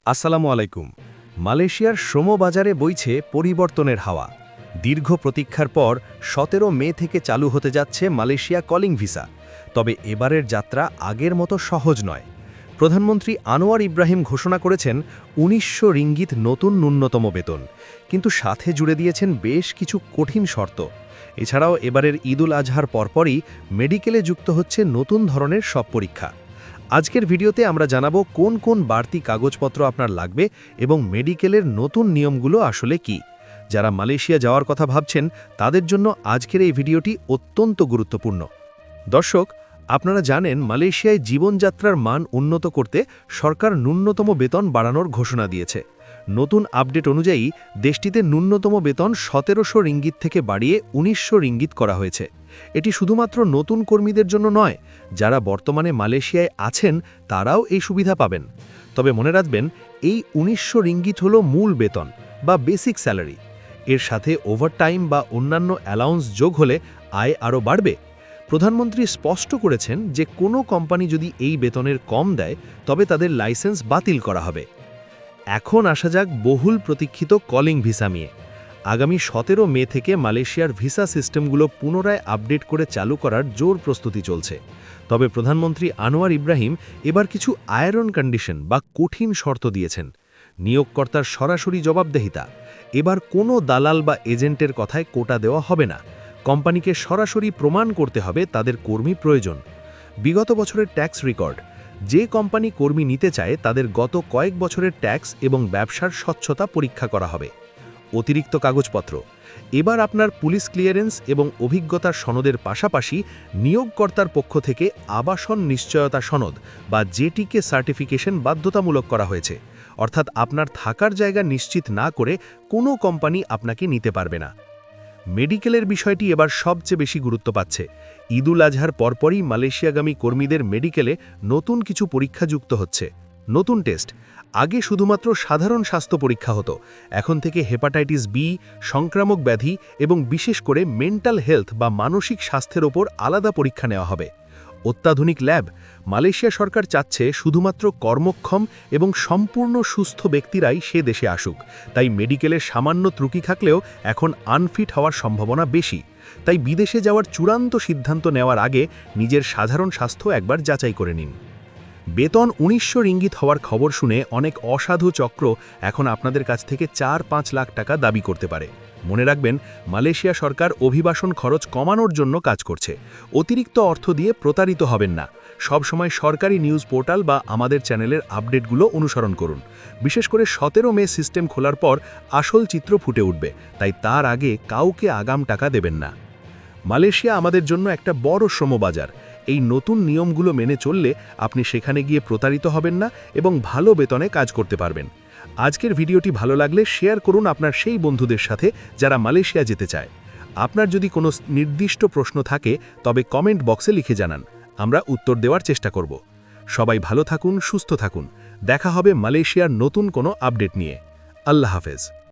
আসসালামু আলাইকুম। মালয়েশিয়ার শ্রমবাজারে বইছে পরিবর্তনের হাওয়া। দীর্ঘ প্রতীক্ষার পর ১৭ মে থেকে চালু হতে যাচ্ছে মালয়েশিয়া কলিং ভিসা। তবে এবারের যাত্রা আগের মতো সহজ নয়। প্রধানমন্ত্রী আনোয়ার ইব্রাহিম ঘোষণা করেছেন ১৯০০ রিঙ্গিত নতুন ন্যূনতম বেতন, কিন্তু সাথে জুড়ে দিয়েছেন বেশ কিছু কঠিন শর্ত। এছাড়াও এবারের ঈদুল আজহার পরপরই মেডিকেলে যুক্ত হচ্ছে নতুন ধরনের সব পরীক্ষা। আজকের ভিডিওতে আমরা জানাবো কোন কোন বাড়তি কাগজপত্র আপনার লাগবে এবং মেডিকেলের নতুন নিয়মগুলো আসলে কি। যারা মালয়েশিয়া যাওয়ার কথা ভাবছেন তাদের জন্য আজকের এই ভিডিওটি অত্যন্ত গুরুত্বপূর্ণ। দর্শক, আপনারা জানেন মালয়েশিয়ায় জীবনযাত্রার মান উন্নত করতে সরকার ন্যূনতম বেতন বাড়ানোর ঘোষণা দিয়েছে। নতুন আপডেট অনুযায়ী দেশটিতে ন্যূনতম বেতন ১৭০০ রিঙ্গিত থেকে বাড়িয়ে ১৯০০ রিঙ্গিত করা হয়েছে। এটি শুধুমাত্র নতুন কর্মীদের জন্য নয়, যারা বর্তমানে মালয়েশিয়ায় আছেন তারাও এই সুবিধা পাবেন। তবে মনে রাখবেন, এই ১৯০০ রিঙ্গিত হল মূল বেতন বা বেসিক স্যালারি। এর সাথে ওভারটাইম বা অন্যান্য অ্যালাউন্স যোগ হলে আয় আরও বাড়বে। প্রধানমন্ত্রী স্পষ্ট করেছেন যে কোনো কোম্পানি যদি এই বেতনের কম দেয় তবে তাদের লাইসেন্স বাতিল করা হবে। এখন আসা যাক বহুল প্রতীক্ষিত কলিং ভিসা নিয়ে। আগামী ১৭ মে থেকে মালয়েশিয়ার ভিসা সিস্টেমগুলো পুনরায় আপডেট করে চালু করার জোর প্রস্তুতি চলছে। তবে প্রধানমন্ত্রী আনোয়ার ইব্রাহিম এবার কিছু আয়রন কন্ডিশন বা কঠিন শর্ত দিয়েছেন। নিয়োগকর্তার সরাসরি জবাবদিহিতা। এবার কোনো দালাল বা এজেন্টের কথায় কোটা দেওয়া হবে না। কোম্পানিকে সরাসরি প্রমাণ করতে হবে তাদের কর্মী প্রয়োজন। বিগত বছরের ট্যাক্স রেকর্ড। যে কোম্পানি কর্মী নিতে চায় তাদের গত কয়েক বছরের ট্যাক্স এবং ব্যবসার স্বচ্ছতা পরীক্ষা করা হবে। অতিরিক্ত কাগজপত্র। এবার আপনার পুলিশ ক্লিয়ারেন্স এবং অভিজ্ঞতার সনদের পাশাপাশি নিয়োগকর্তার পক্ষ থেকে আবাসন নিশ্চয়তা সনদ বা জেটিকে সার্টিফিকেশন বাধ্যতামূলক করা হয়েছে। অর্থাৎ আপনার থাকার জায়গা নিশ্চিত না করে কোনো কোম্পানি আপনাকে নিতে পারবে না। মেডিকেলের বিষয়টি এবার সবচেয়ে বেশি গুরুত্ব পাচ্ছে। ঈদুল আজহার পরপরই মালয়েশিয়াগামী কর্মীদের মেডিকেলে নতুন কিছু পরীক্ষা যুক্ত হচ্ছে। নতুন টেস্ট। আগে শুধুমাত্র সাধারণ স্বাস্থ্য পরীক্ষা হতো, এখন থেকে হেপাটাইটিস বি, সংক্রামক ব্যাধি এবং বিশেষ করে মেন্টাল হেলথ বা মানসিক স্বাস্থ্যের ওপর আলাদা পরীক্ষা নেওয়া হবে। অত্যাধুনিক ল্যাব। মালয়েশিয়া সরকার চাচ্ছে শুধুমাত্র কর্মক্ষম এবং সম্পূর্ণ সুস্থ ব্যক্তিরাই সে দেশে আসুক। তাই মেডিকেলের সামান্য ত্রুটি থাকলেও এখন আনফিট হওয়ার সম্ভাবনা বেশি। তাই বিদেশে যাওয়ার চূড়ান্ত সিদ্ধান্ত নেওয়ার আগে নিজের সাধারণ স্বাস্থ্য একবার যাচাই করে নিন। বেতন ১৯০০ রিঙ্গিত হওয়ার খবর শুনে অনেক অসাধু চক্র এখন আপনাদের কাছ থেকে ৪-৫ লাখ টাকা দাবি করতে পারে। মনে রাখবেন, মালয়েশিয়া সরকার অভিবাসন খরচ কমানোর জন্য কাজ করছে। অতিরিক্ত অর্থ দিয়ে প্রতারিত হবেন না। সবসময় সরকারি নিউজ পোর্টাল বা আমাদের চ্যানেলের আপডেটগুলো অনুসরণ করুন। বিশেষ করে ১৭ মে সিস্টেম খোলার পর আসল চিত্র ফুটে উঠবে, তাই তার আগে কাউকে আগাম টাকা দেবেন না। মালয়েশিয়া আমাদের জন্য একটা বড় শ্রমবাজার। এই নতুন নিয়মগুলো মেনে চললে আপনি সেখানে গিয়ে প্রতারিত হবেন না এবং ভালো বেতনে কাজ করতে পারবেন। আজকের ভিডিওটি ভালো লাগলে শেয়ার করুন আপনার সেই বন্ধুদের সাথে যারা মালয়েশিয়া যেতে চায়। আপনার যদি কোনো নির্দিষ্ট প্রশ্ন থাকে তবে কমেন্ট বক্সে লিখে জানান, আমরা উত্তর দেওয়ার চেষ্টা করব। সবাই ভালো থাকুন, সুস্থ থাকুন। দেখা হবে মালয়েশিয়ার নতুন কোনো আপডেট নিয়ে। আল্লাহ হাফেজ।